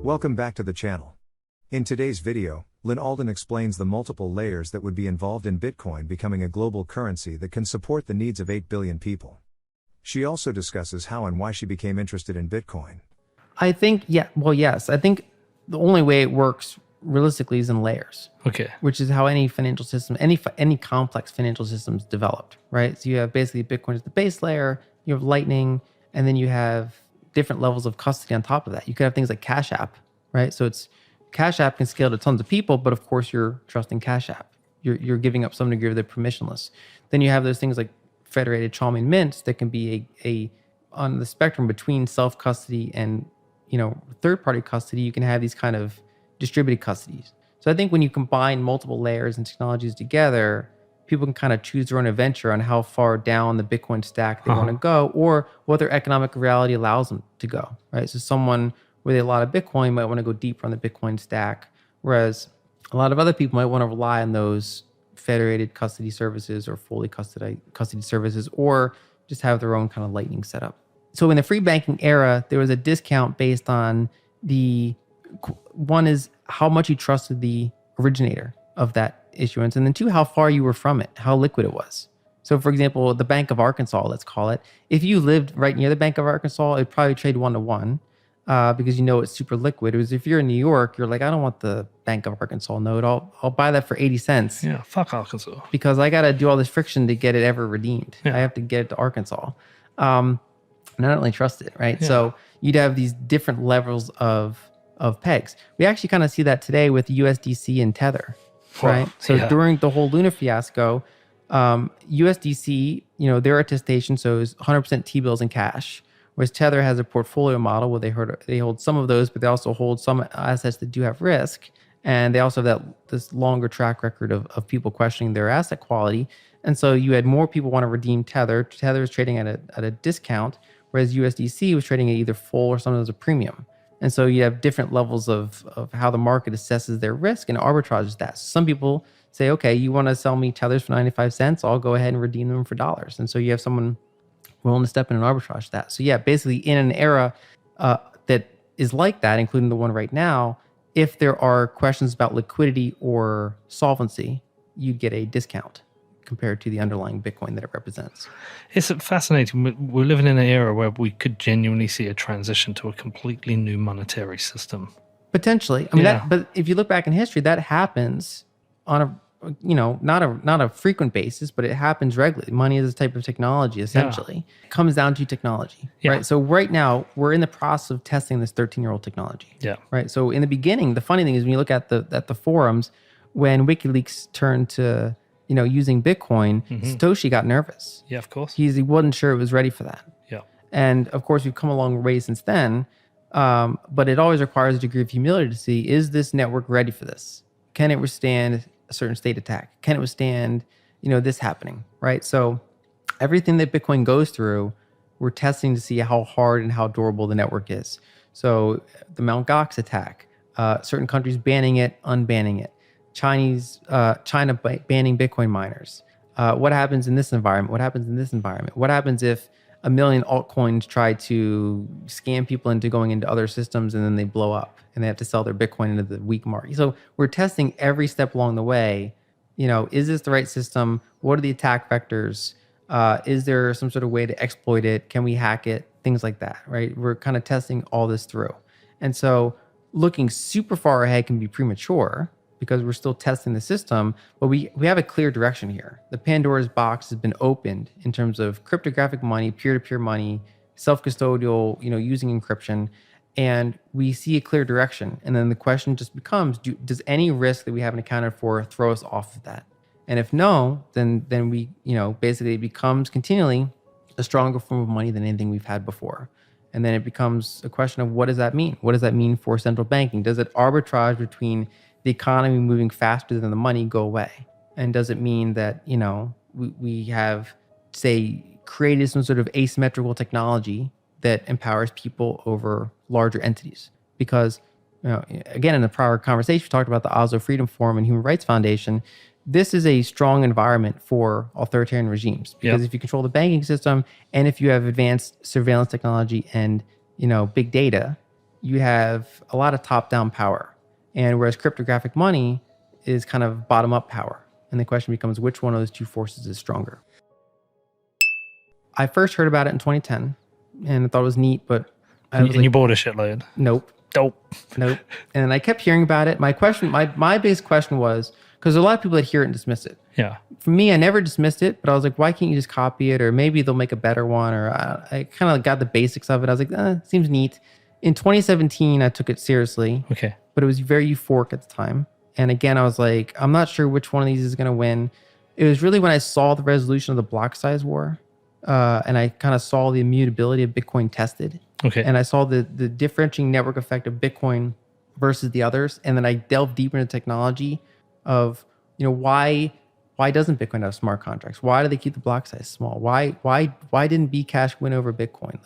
Welcome back to the channel. In today's video, Lyn Alden explains the multiple layers that would be involved in Bitcoin becoming a global currency that can support the needs of 8 billion people. She also discusses how and why she became interested in Bitcoin. I think, yes. I think the only way it works realistically is in layers. Okay. Which is how any financial system, any complex financial system is developed, right? So you have basically Bitcoin as the base layer, you have Lightning, and then you have different levels of custody on top of that. You could have things like Cash App, right? So Cash App can scale to tons of people, but of course you're trusting Cash App. You're giving up some degree of the permissionless. Then you have those things like federated Chalming mints that can be a on the spectrum between self-custody and third-party custody. You can have these kind of distributed custodies. So I think when you combine multiple layers and technologies together, people can kind of choose their own adventure on how far down the Bitcoin stack they want to go, or what their economic reality allows them to go, right? So someone with a lot of Bitcoin might want to go deeper on the Bitcoin stack, whereas a lot of other people might want to rely on those federated custody services or fully custody services, or just have their own kind of Lightning setup. So in the free banking era, there was a discount based on one is how much you trusted the originator of that issuance, and then two, how far you were from it, how liquid it was. So for example, the Bank of Arkansas, let's call it, if you lived right near the Bank of Arkansas, it'd probably trade 1-to-1 because it's super liquid. Whereas if you're in New York, you're like, I don't want the Bank of Arkansas node. I'll buy that for 80 cents. Yeah, fuck Arkansas. Because I got to do all this friction to get it ever redeemed. Yeah. I have to get it to Arkansas. And I don't really trust it, right? Yeah. So you'd have these different levels of pegs. We actually kind of see that today with USDC and Tether. Right. So during the whole Luna fiasco, USDC, their attestation shows 100% T-bills and cash, whereas Tether has a portfolio model where they hold some of those, but they also hold some assets that do have risk. And they also have this longer track record of people questioning their asset quality. And so you had more people want to redeem Tether. Tether is trading at a discount, whereas USDC was trading at either full or sometimes a premium. And so you have different levels of how the market assesses their risk and arbitrages that. So some people say, okay, you want to sell me Tethers for 95 cents, I'll go ahead and redeem them for dollars. And so you have someone willing to step in and arbitrage that. So yeah, basically in an era that is like that, including the one right now, if there are questions about liquidity or solvency, you get a discount compared to the underlying Bitcoin that it represents. It's fascinating. We're living in an era where we could genuinely see a transition to a completely new monetary system. Potentially. I mean, but if you look back in history, that happens on a, not a frequent basis, but it happens regularly. Money is a type of technology, essentially. It comes down to technology, right? So right now, we're in the process of testing this 13-year-old technology. Yeah. Right. So in the beginning, the funny thing is when you look at the forums, when WikiLeaks turned to using Bitcoin, Satoshi got nervous. Yeah, of course. He wasn't sure it was ready for that. Yeah. And of course, we've come a long way since then. But it always requires a degree of humility to see, is this network ready for this? Can it withstand a certain state attack? Can it withstand, this happening, right? So everything that Bitcoin goes through, we're testing to see how hard and how durable the network is. So the Mt. Gox attack, certain countries banning it, unbanning it. China banning Bitcoin miners. What happens in this environment? What happens in this environment? What happens if 1 million altcoins try to scam people into going into other systems and then they blow up and they have to sell their Bitcoin into the weak market? So we're testing every step along the way. Is this the right system? What are the attack vectors? Is there some sort of way to exploit it? Can we hack it? Things like that, right? We're kind of testing all this through. And so looking super far ahead can be premature, because we're still testing the system, but we have a clear direction here. The Pandora's box has been opened in terms of cryptographic money, peer-to-peer money, self-custodial, using encryption, and we see a clear direction. And then the question just becomes, does any risk that we haven't accounted for throw us off of that? And if no, then we, basically it becomes continually a stronger form of money than anything we've had before. And then it becomes a question of, what does that mean? What does that mean for central banking? Does it arbitrage between the economy moving faster than the money go away? And does it mean that, we have, say, created some sort of asymmetrical technology that empowers people over larger entities? Because again, in the prior conversation, we talked about the Oslo Freedom Forum and Human Rights Foundation. This is a strong environment for authoritarian regimes because if you control the banking system and if you have advanced surveillance technology and big data, you have a lot of top-down power. And whereas cryptographic money is kind of bottom-up power. And the question becomes, which one of those two forces is stronger? I first heard about it in 2010 and I thought it was neat, but and you bought a shitload. Nope. Dope. Nope. And I kept hearing about it. My base question was, because a lot of people that hear it and dismiss it. Yeah. For me, I never dismissed it, but I was like, why can't you just copy it? Or maybe they'll make a better one. Or I kind of got the basics of it. I was like, seems neat. In 2017, I took it seriously. Okay. But it was very euphoric at the time. And again, I was like, I'm not sure which one of these is going to win. It was really when I saw the resolution of the block size war. And I kind of saw the immutability of Bitcoin tested. Okay. And I saw the differentiating network effect of Bitcoin versus the others. And then I delved deeper into technology of, why doesn't Bitcoin have smart contracts? Why do they keep the block size small? Why didn't Bcash win over Bitcoin?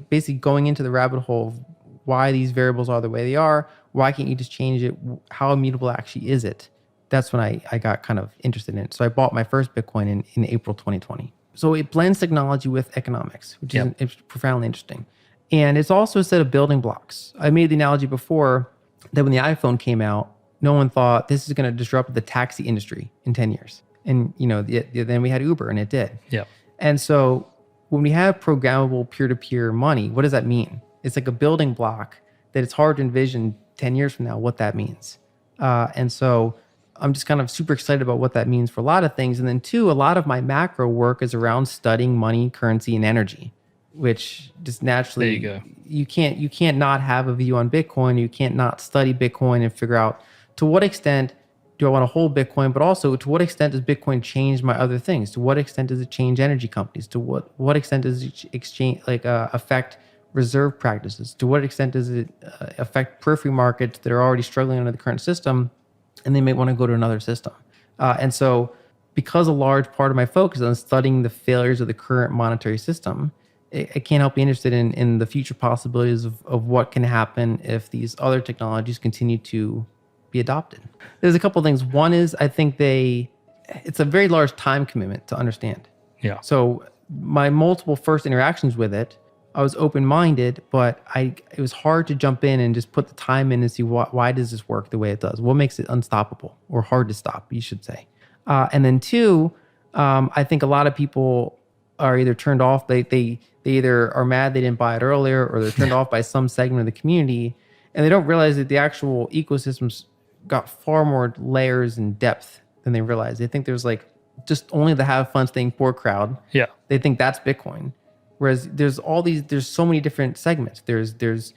Basically going into the rabbit hole of why these variables are the way they are. Why can't you just change it? How immutable actually is it? That's when I got kind of interested in it. So I bought my first Bitcoin in April 2020. So it blends technology with economics, which is profoundly interesting. And it's also a set of building blocks. I made the analogy before that when the iPhone came out, no one thought this is going to disrupt the taxi industry in 10 years. And, then we had Uber and it did. Yeah. And so when we have programmable peer-to-peer money, what does that mean? It's like a building block that it's hard to envision 10 years from now what that means. And so I'm just kind of super excited about what that means for a lot of things. And then two, a lot of my macro work is around studying money, currency, and energy, which just naturally, there you go. You can't not have a view on Bitcoin. You can't not study Bitcoin and figure out to what extent do I want to hold Bitcoin, but also to what extent does Bitcoin change my other things? To what extent does it change energy companies? To what extent does it affect reserve practices? To what extent does it affect periphery markets that are already struggling under the current system and they may want to go to another system? And so because a large part of my focus is on studying the failures of the current monetary system, I can't help be interested in the future possibilities of what can happen if these other technologies continue to be adopted. There's a couple of things. One is I think it's a very large time commitment to understand. Yeah. So my multiple first interactions with it, I was open-minded, but it was hard to jump in and just put the time in and see why does this work the way it does? What makes it unstoppable or hard to stop, you should say. And then two, I think a lot of people are either turned off, they either are mad they didn't buy it earlier, or they're turned off by some segment of the community, and they don't realize that the actual ecosystems got far more layers and depth than they realize. They think there's just only the have fun staying poor crowd. Yeah. They think that's Bitcoin. Whereas there's so many different segments. There's VCs,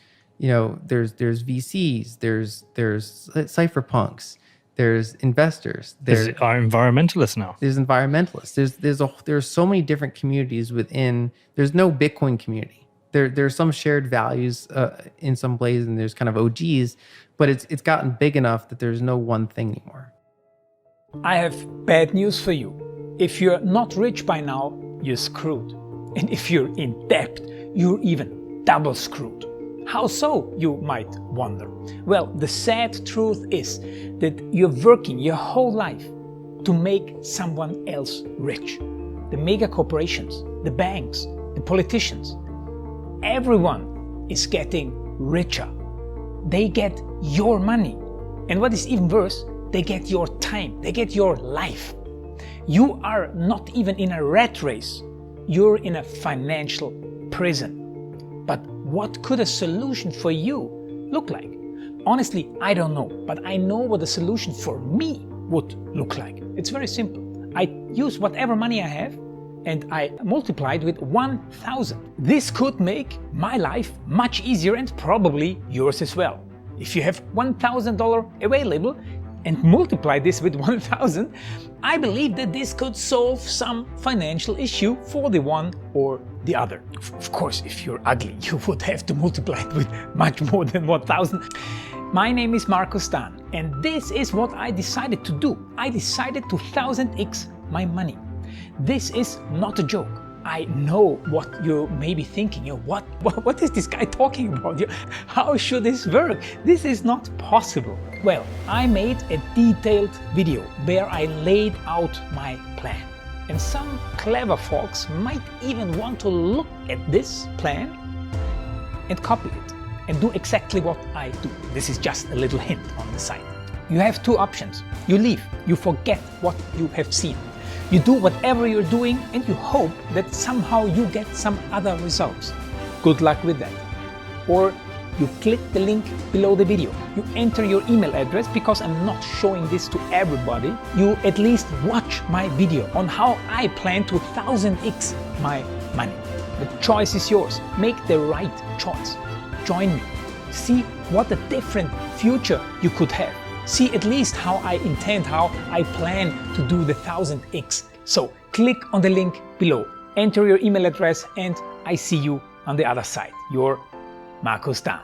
there's cypherpunks, there's investors, There's environmentalists now. There's environmentalists. There's so many different communities within. There's no Bitcoin community. There's some shared values in some places, and there's kind of OGs, but it's gotten big enough that there's no one thing anymore. I have bad news for you. If you're not rich by now, you're screwed. And if you're in debt, you're even double screwed. How so, you might wonder? Well, the sad truth is that you're working your whole life to make someone else rich. The mega corporations, the banks, the politicians, everyone is getting richer. They get your money. And what is even worse, they get your time, they get your life. You are not even in a rat race. You're in a financial prison. But what could a solution for you look like? Honestly, I don't know, but I know what a solution for me would look like. It's very simple. I use whatever money I have and I multiply it with 1,000. This could make my life much easier and probably yours as well. If you have $1,000 available and multiply this with 1,000, I believe that this could solve some financial issue for the one or the other. Of course, if you're ugly, you would have to multiply it with much more than 1,000. My name is Marco Stan, and this is what I decided to do. I decided to 1000x my money. This is not a joke. I know what you may be thinking. What is this guy talking about? How should this work? This is not possible. Well, I made a detailed video where I laid out my plan. And some clever folks might even want to look at this plan and copy it and do exactly what I do. This is just a little hint on the side. You have two options. You leave, you forget what you have seen. You do whatever you're doing and you hope that somehow you get some other results. Good luck with that. Or you click the link below the video. You enter your email address, because I'm not showing this to everybody. You at least watch my video on how I plan to 1000x my money. The choice is yours. Make the right choice. Join me. See what a different future you could have. See at least how I intend, how I plan to do the 1000x. So click on the link below, enter your email address, and I see you on the other side. Your Markus Dahn.